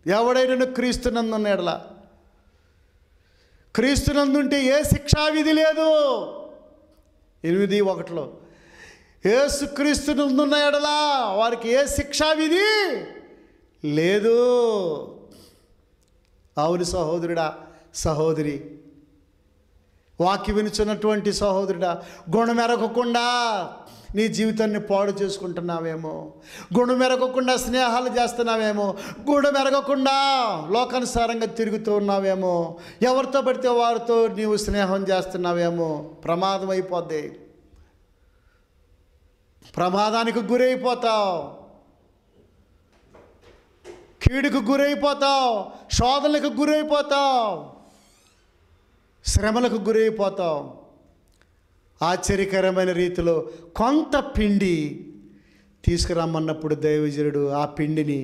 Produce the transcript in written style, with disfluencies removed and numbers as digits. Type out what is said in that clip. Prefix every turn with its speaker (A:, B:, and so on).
A: ఎవడైనా క్రీస్తునందున్న ఎడల, క్రీస్తునందుంటే ఏ శిక్షావిధి లేదు. 8:1 యేసు క్రీస్తునందున్న ఎడల వారికి ఏ శిక్షావిధి లేదు. అవును సహోదరుడా, సహోదరి, వాక్యం వినుచున్నటువంటి సహోదరుడా, గుణమెరగకుండా నీ జీవితాన్ని పాడు చేసుకుంటున్నావేమో, గుణమెరగకుండా స్నేహాలు చేస్తున్నావేమో, గుణమెరగకుండా లోకానుసారంగా తిరుగుతూ ఉన్నావేమో, ఎవరితో పడితే వారితో నీవు స్నేహం చేస్తున్నావేమో. ప్రమాదం అయిపోద్ది, ప్రమాదానికి గురైపోతావు, కీడుకు గురైపోతావు, శోధనలకు గురైపోతావు, శ్రమలకు గురైపోతావు. ఆశ్చర్యకరమైన రీతిలో కొంత పిండి తీసుకురమ్మన్నప్పుడు దైవజనుడు ఆ పిండిని